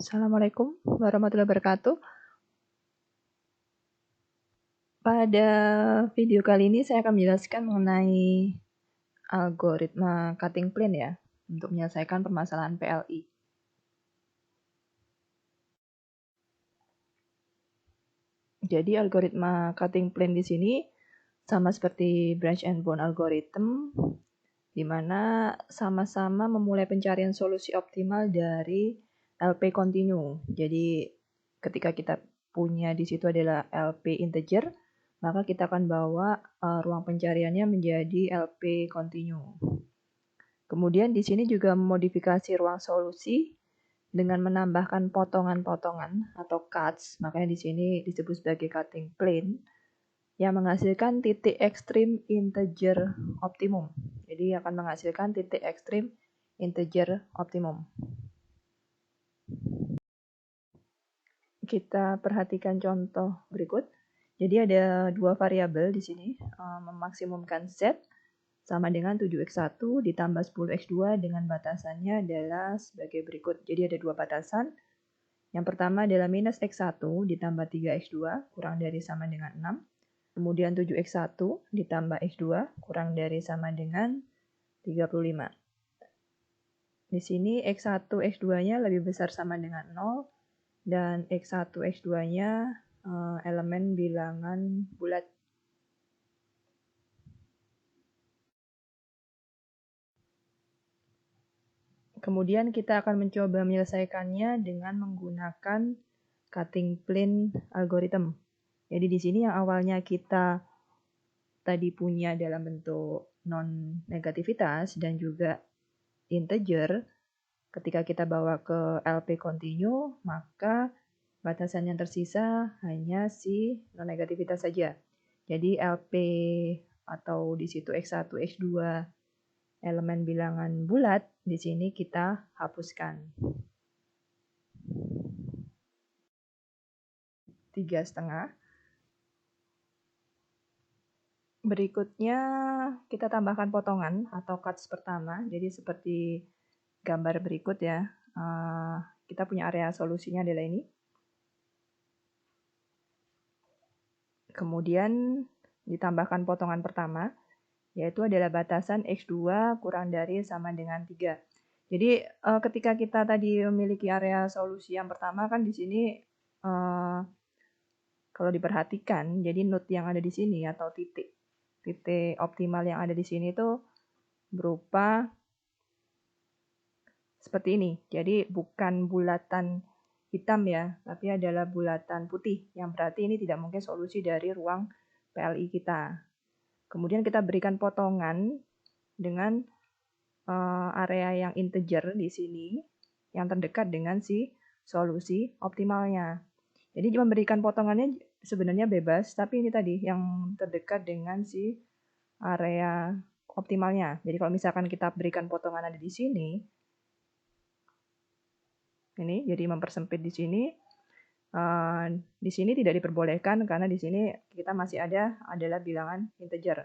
Assalamualaikum warahmatullahi wabarakatuh. Pada video kali ini saya akan menjelaskan mengenai algoritma cutting plane ya, untuk menyelesaikan permasalahan PLI. Jadi algoritma cutting plane di sini sama seperti branch and bound algorithm, di mana sama-sama memulai pencarian solusi optimal dari LP continue. Jadi ketika kita punya di situ adalah LP integer, maka kita akan bawa ruang pencariannya menjadi LP continue. Kemudian di sini juga memodifikasi ruang solusi dengan menambahkan potongan-potongan atau cuts, makanya di sini disebut sebagai cutting plane, yang menghasilkan titik ekstrim integer optimum. Jadi akan menghasilkan titik ekstrim integer optimum. Kita perhatikan contoh berikut. Jadi ada dua variabel di sini, memaksimumkan Z sama dengan 7x1 ditambah 10x2 dengan batasannya adalah sebagai berikut. Jadi ada dua batasan. Yang pertama adalah minus x1 ditambah 3x2 kurang dari sama dengan 6. Kemudian 7x1 ditambah x2 kurang dari sama dengan 35. Di sini x1, x2-nya lebih besar sama dengan 0, dan x1, x2-nya elemen bilangan bulat. Kemudian kita akan mencoba menyelesaikannya dengan menggunakan cutting plane algorithm. Jadi di sini yang awalnya kita tadi punya dalam bentuk non-negativitas dan juga integer, ketika kita bawa ke LP continue, maka batasan yang tersisa hanya si non-negativitas saja. Jadi LP atau di situ X1, X2 elemen bilangan bulat, di sini kita hapuskan. 3,5. Berikutnya kita tambahkan potongan atau cuts pertama. Jadi seperti gambar berikut ya. Kita punya area solusinya adalah ini. Kemudian ditambahkan potongan pertama, yaitu adalah batasan X2 kurang dari sama dengan 3. Jadi ketika kita tadi memiliki area solusi yang pertama kan di sini kalau diperhatikan, jadi node yang ada di sini atau titik optimal yang ada di sini itu berupa seperti ini. Jadi bukan bulatan hitam ya, tapi adalah bulatan putih, yang berarti ini tidak mungkin solusi dari ruang PLI kita. Kemudian kita berikan potongan dengan area yang integer di sini, yang terdekat dengan si solusi optimalnya. Jadi memberikan potongannya sebenarnya bebas, tapi ini tadi yang terdekat dengan si area optimalnya. Jadi kalau misalkan kita berikan potongan ada di sini, ini jadi mempersempit di sini. Di sini tidak diperbolehkan karena di sini kita masih adalah bilangan integer.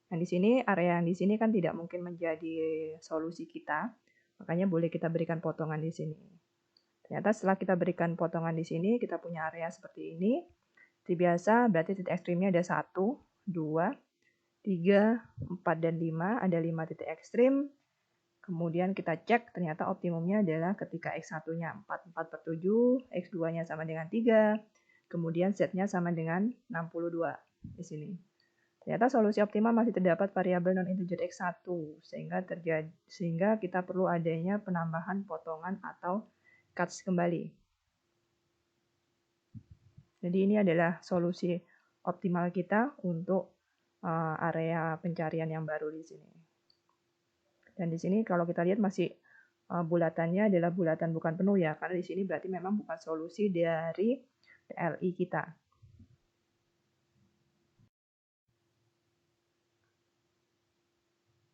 Yang di sini area yang di sini kan tidak mungkin menjadi solusi kita, makanya boleh kita berikan potongan di sini. Ternyata setelah kita berikan potongan di sini, kita punya area seperti ini. Seperti biasa, berarti titik ekstrimnya ada 1, 2, 3, 4, dan 5. Ada 5 titik ekstrim. Kemudian kita cek, ternyata optimumnya adalah ketika X1-nya 4 per 7, X2-nya sama dengan 3, kemudian Z-nya sama dengan 62 di sini. Ternyata solusi optimal masih terdapat variabel non-integer X1, sehingga kita perlu adanya penambahan potongan atau cuts kembali. Jadi ini adalah solusi optimal kita untuk area pencarian yang baru di sini. Dan di sini kalau kita lihat masih bulatannya adalah bulatan bukan penuh ya, karena di sini berarti memang bukan solusi dari PLI kita.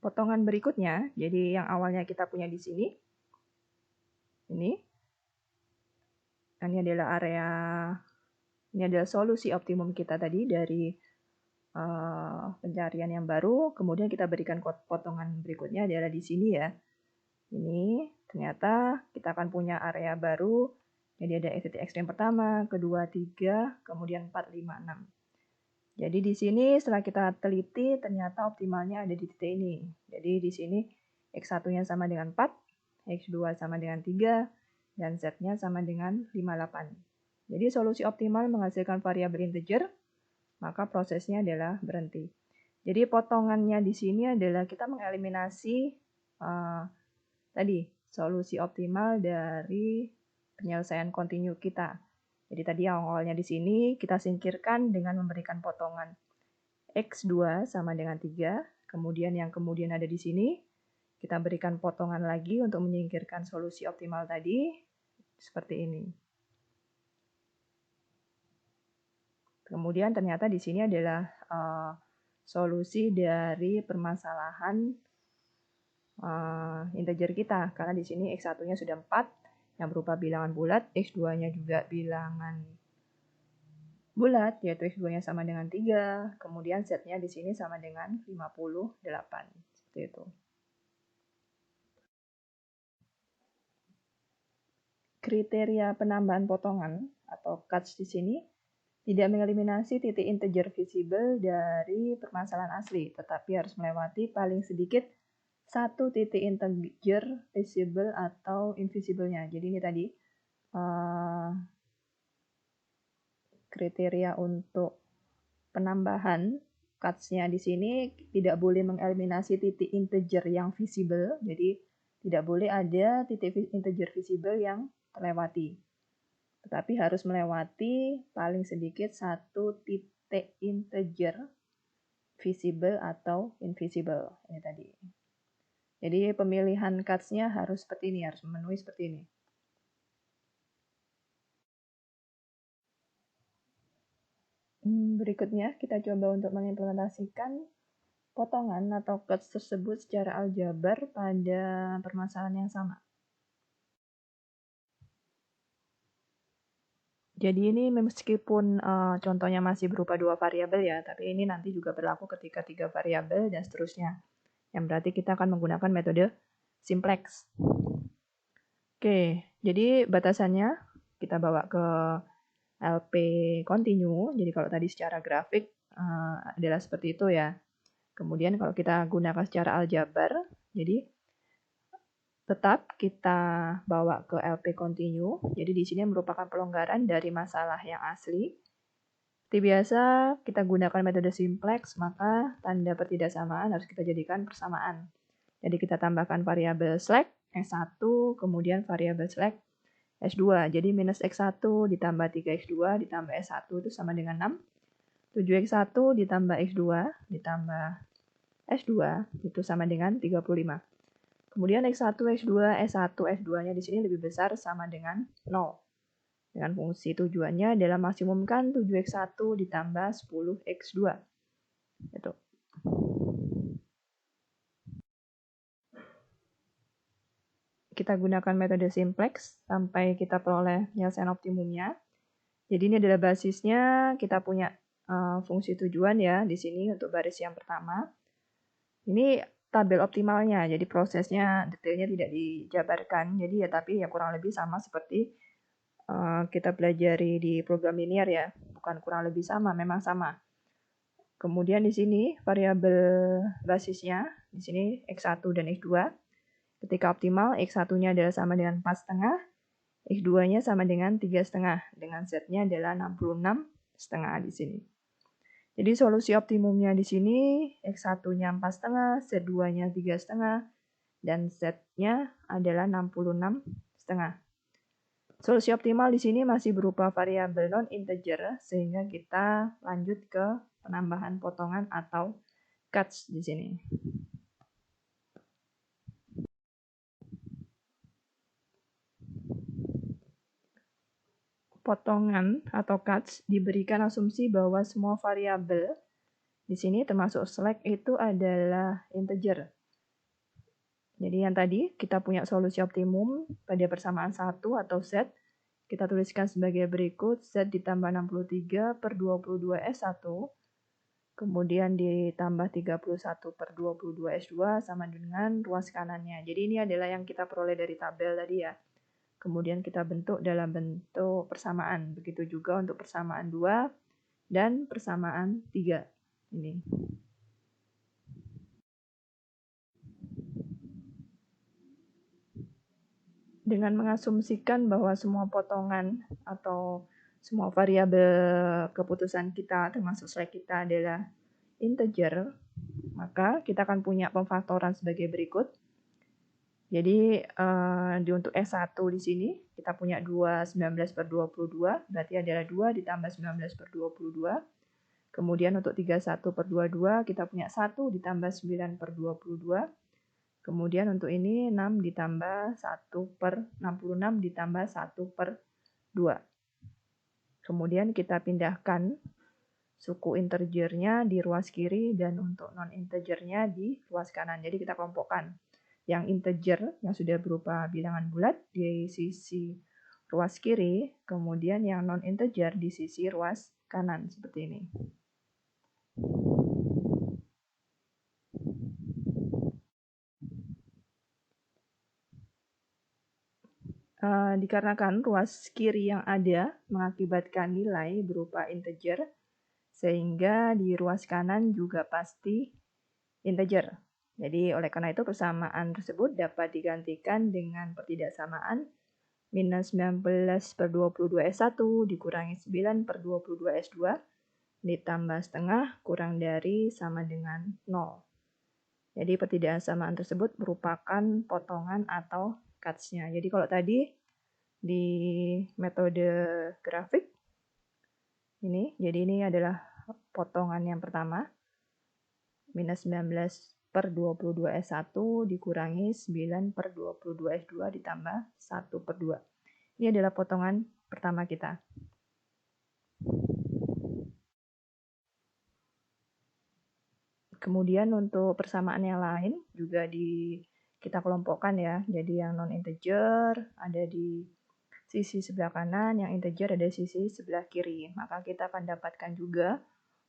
Potongan berikutnya, jadi yang awalnya kita punya di sini, ini adalah area, ini adalah solusi optimum kita tadi dari pencarian yang baru. Kemudian kita berikan potongan berikutnya adalah di sini ya. Ini ternyata kita akan punya area baru Jadi ada titik ekstrem pertama, kedua, 3, kemudian 4, 5, 6. Jadi di sini setelah kita teliti ternyata optimalnya ada di titik ini. Jadi di sini X1-nya sama dengan 4, X2 sama dengan 3, dan Z-nya sama dengan 58. Jadi solusi optimal menghasilkan variabel integer, maka prosesnya adalah berhenti. Jadi potongannya di sini adalah kita mengeliminasi tadi solusi optimal dari penyelesaian kontinu kita. Jadi tadi awalnya di sini kita singkirkan dengan memberikan potongan X2 sama dengan 3, kemudian yang kemudian ada di sini kita berikan potongan lagi untuk menyingkirkan solusi optimal tadi seperti ini. Kemudian ternyata di sini adalah solusi dari permasalahan integer kita, karena di sini X1-nya sudah 4 yang berupa bilangan bulat, X2-nya juga bilangan bulat, yaitu X2-nya sama dengan 3, kemudian Z-nya di sini sama dengan 58, seperti itu. Kriteria penambahan potongan atau cuts di sini tidak mengeliminasi titik integer visible dari permasalahan asli, tetapi harus melewati paling sedikit satu titik integer visible atau invisible-nya. Jadi ini tadi kriteria untuk penambahan cuts-nya di sini tidak boleh mengeliminasi titik integer yang visible. Jadi tidak boleh ada titik integer visible yang terlewati. Tetapi harus melewati paling sedikit satu titik integer visible atau invisible. Ini tadi. Jadi pemilihan cuts-nya harus seperti ini, harus memenuhi seperti ini. Berikutnya kita coba untuk mengimplementasikan potongan atau cuts tersebut secara aljabar pada permasalahan yang sama. Jadi ini meskipun contohnya masih berupa 2 variabel ya, tapi ini nanti juga berlaku ketika 3 variabel dan seterusnya. Yang berarti kita akan menggunakan metode simplex. Oke, jadi batasannya kita bawa ke LP continue. Jadi kalau tadi secara grafik adalah seperti itu ya. Kemudian kalau kita gunakan secara aljabar, jadi tetap kita bawa ke LP continue. Jadi di sini merupakan pelonggaran dari masalah yang asli. Seperti biasa, kita gunakan metode simplex, maka tanda pertidaksamaan harus kita jadikan persamaan. Jadi kita tambahkan variabel slack S1, kemudian variabel slack S2. Jadi minus X1 ditambah 3X2 ditambah S1 itu sama dengan 6. 7X1 ditambah X2 ditambah S2 itu sama dengan 35. Kemudian X1, X2, S1, S2-nya di sini lebih besar sama dengan 0. Dengan fungsi tujuannya adalah maksimumkan 7X1 ditambah 10X2. Itu. Kita gunakan metode simplex sampai kita peroleh penyelesaian optimumnya. Jadi ini adalah basisnya, kita punya fungsi tujuan ya di sini untuk baris yang pertama. Ini tabel optimalnya, jadi prosesnya detailnya tidak dijabarkan. Jadi ya tapi ya kurang lebih sama seperti kita pelajari di program linear ya, bukan kurang lebih sama, memang sama. Kemudian di sini variabel basisnya, di sini X1 dan X2. Ketika optimal, X1-nya adalah sama dengan 4,5, X2-nya sama dengan 3,5, dengan Z-nya adalah 66,5 di sini. Jadi solusi optimumnya di sini X1-nya 4,5, Z2-nya 3,5, dan Z-nya adalah 66,5. Solusi optimal di sini masih berupa variabel non-integer, sehingga kita lanjut ke penambahan potongan atau cuts di sini. Potongan atau cuts diberikan asumsi bahwa semua variabel di sini termasuk slack itu adalah integer. Jadi yang tadi kita punya solusi optimum pada persamaan 1 atau Z. Kita tuliskan sebagai berikut, Z ditambah 63 per 22 S1, kemudian ditambah 31 per 22 S2 sama dengan ruas kanannya. Jadi ini adalah yang kita peroleh dari tabel tadi ya. kemudian kita bentuk dalam bentuk persamaan. Begitu juga untuk persamaan 2 dan persamaan 3. Ini. Dengan mengasumsikan bahwa semua potongan atau semua variabel keputusan kita termasuk slide kita adalah integer, maka kita akan punya pemfaktoran sebagai berikut. Jadi untuk S1 di sini kita punya 2 19/22, berarti adalah 2 ditambah 19/22. Kemudian untuk 31/22 kita punya 1 ditambah 9/22. Kemudian untuk ini 6 ditambah 1/66 ditambah 1/2. Kemudian kita pindahkan suku integernya di ruas kiri dan untuk non-integernya di ruas kanan. Jadi kita kelompokkan. Yang integer yang sudah berupa bilangan bulat di sisi ruas kiri, kemudian yang non-integer di sisi ruas kanan, seperti ini. Dikarenakan ruas kiri yang ada mengakibatkan nilai berupa integer, sehingga di ruas kanan juga pasti integer. Jadi oleh karena itu persamaan tersebut dapat digantikan dengan pertidaksamaan minus 19/22 S1 dikurangi 9/22 S2 ditambah setengah kurang dari sama dengan 0. Jadi pertidaksamaan tersebut merupakan potongan atau cuts-nya. Jadi kalau tadi di metode grafik ini, jadi ini adalah potongan yang pertama, minus 19/22 S1 dikurangi 9/22 S2 ditambah 1/2. Ini adalah potongan pertama kita. Kemudian untuk persamaan yang lain juga kita kelompokkan ya. Jadi yang non-integer ada di sisi sebelah kanan, yang integer ada di sisi sebelah kiri. Maka kita akan dapatkan juga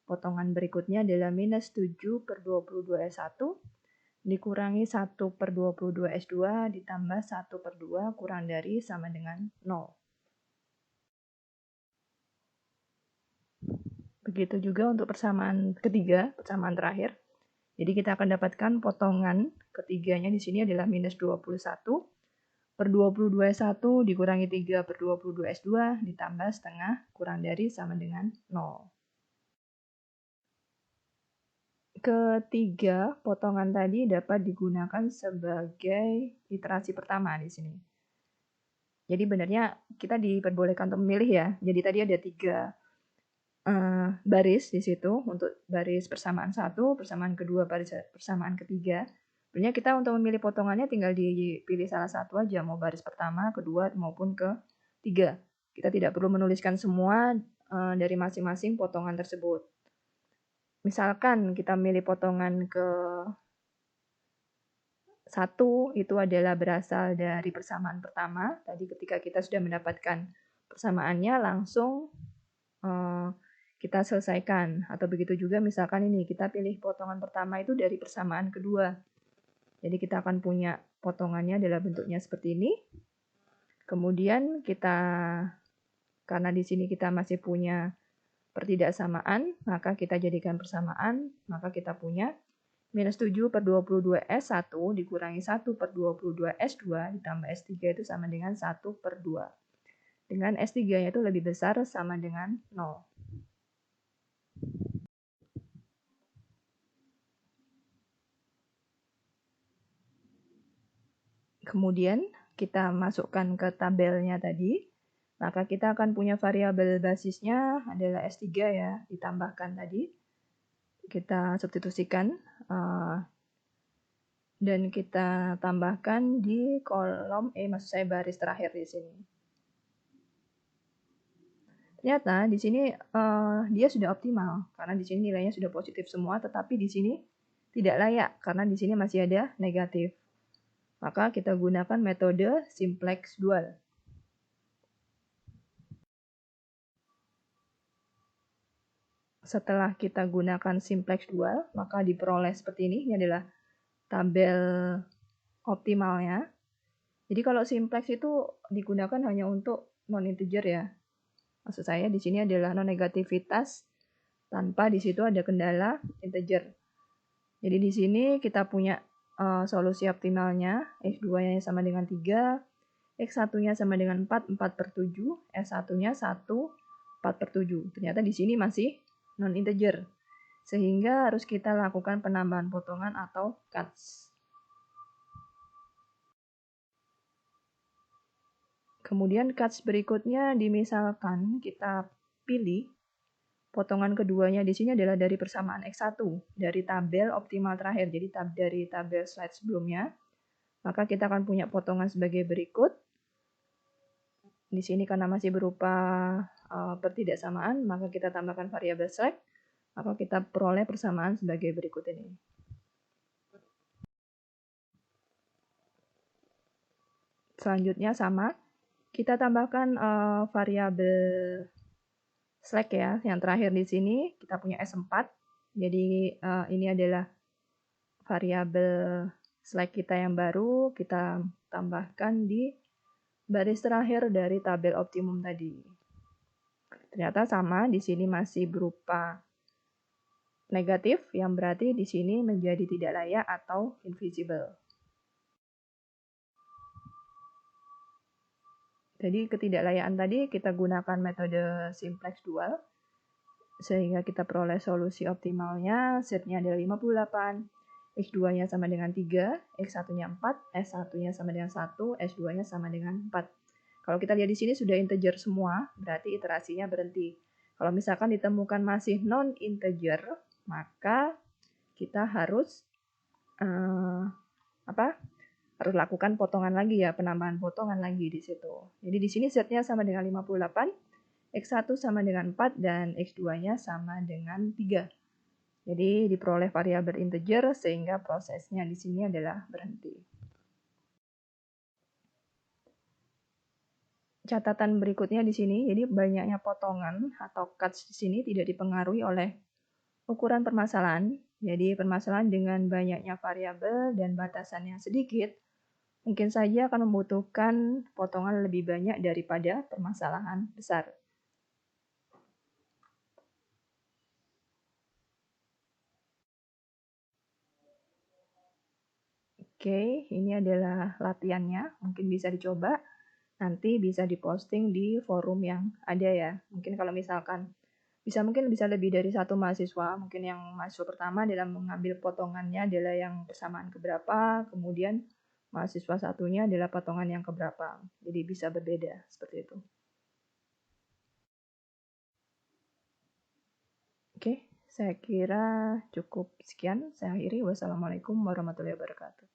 potongan berikutnya adalah minus 7/22 S1 dikurangi 1/22 S2 ditambah 1/2 kurang dari sama dengan 0. Begitu juga untuk persamaan ketiga, persamaan terakhir. Jadi kita akan dapatkan potongan ketiganya di sini adalah minus 21/22 S1 dikurangi 3/22 S2 ditambah setengah kurang dari sama dengan 0. Ketiga potongan tadi dapat digunakan sebagai iterasi pertama di sini. Jadi benarnya kita diperbolehkan untuk memilih ya. Jadi tadi ada 3 baris di situ untuk baris persamaan 1, persamaan kedua, baris persamaan ketiga. Sebenarnya kita untuk memilih potongannya tinggal dipilih salah satu aja, mau baris pertama, kedua, maupun ketiga. Kita tidak perlu menuliskan semua dari masing-masing potongan tersebut. Misalkan kita milih potongan ke 1 itu adalah berasal dari persamaan pertama. Tadi ketika kita sudah mendapatkan persamaannya langsung kita selesaikan. Atau begitu juga misalkan ini kita pilih potongan pertama itu dari persamaan kedua. Jadi kita akan punya potongannya adalah bentuknya seperti ini. Kemudian karena di sini kita masih punya pertidaksamaan, maka kita jadikan persamaan, maka kita punya minus 7/22 S1 dikurangi 1/22 S2 ditambah S3 itu sama dengan 1/2. Dengan S3-nya itu lebih besar sama dengan 0. Kemudian kita masukkan ke tabelnya tadi, maka kita akan punya variabel basisnya adalah S3 ya, ditambahkan tadi. Kita substitusikan dan kita tambahkan di kolom maksud saya baris terakhir di sini. Ternyata di sini dia sudah optimal karena di sini nilainya sudah positif semua, tetapi di sini tidak layak karena di sini masih ada negatif. Maka kita gunakan metode simplex dual. Setelah kita gunakan simplex dual, maka diperoleh seperti ini. Ini adalah tabel optimalnya. Jadi kalau simplex itu digunakan hanya untuk non-integer ya. Maksud saya di sini adalah non-negativitas tanpa di situ ada kendala integer. Jadi di sini kita punya solusi optimalnya, X2-nya sama dengan 3, X1-nya sama dengan 4, 4/7, S1-nya 1, 4/7. Ternyata di sini masih non-integer. Sehingga harus kita lakukan penambahan potongan atau cuts. Kemudian cuts berikutnya dimisalkan kita pilih potongan keduanya di sini adalah dari persamaan X1 dari tabel optimal terakhir. Jadi dari tabel slide sebelumnya, maka kita akan punya potongan sebagai berikut. Di sini karena masih berupa pertidaksamaan, maka kita tambahkan variabel select, maka kita peroleh persamaan sebagai berikut ini. Selanjutnya sama, kita tambahkan variabel select ya. Yang terakhir di sini kita punya S4. Jadi ini adalah variabel select kita yang baru, kita tambahkan di baris terakhir dari tabel optimum tadi. Ternyata sama, di sini masih berupa negatif, yang berarti di sini menjadi tidak layak atau invisible. Jadi ketidaklayaan tadi kita gunakan metode simplex dual, sehingga kita peroleh solusi optimalnya, setnya adalah 58, X2-nya sama dengan 3, X1-nya 4, S1-nya sama dengan 1, S2-nya sama dengan 4. Kalau kita lihat di sini sudah integer semua, berarti iterasinya berhenti. Kalau misalkan ditemukan masih non-integer, maka kita harus harus lakukan potongan lagi ya, penambahan potongan lagi di situ. Jadi di sini setnya sama dengan 58, X1 sama dengan 4, dan X2-nya sama dengan 3. Jadi diperoleh variabel integer sehingga prosesnya di sini adalah berhenti. Catatan berikutnya di sini, jadi banyaknya potongan atau cuts di sini tidak dipengaruhi oleh ukuran permasalahan. Jadi permasalahan dengan banyaknya variabel dan batasan yang sedikit mungkin saja akan membutuhkan potongan lebih banyak daripada permasalahan besar. Oke, ini adalah latihannya. Mungkin bisa dicoba. Nanti bisa diposting di forum yang ada ya. Mungkin kalau misalkan mungkin bisa lebih dari satu mahasiswa. Mungkin yang mahasiswa pertama dalam mengambil potongannya adalah yang persamaan keberapa, kemudian mahasiswa satunya adalah potongan yang keberapa. Jadi bisa berbeda seperti itu. Oke, saya kira cukup sekian. Saya akhiri. Wassalamualaikum warahmatullahi wabarakatuh.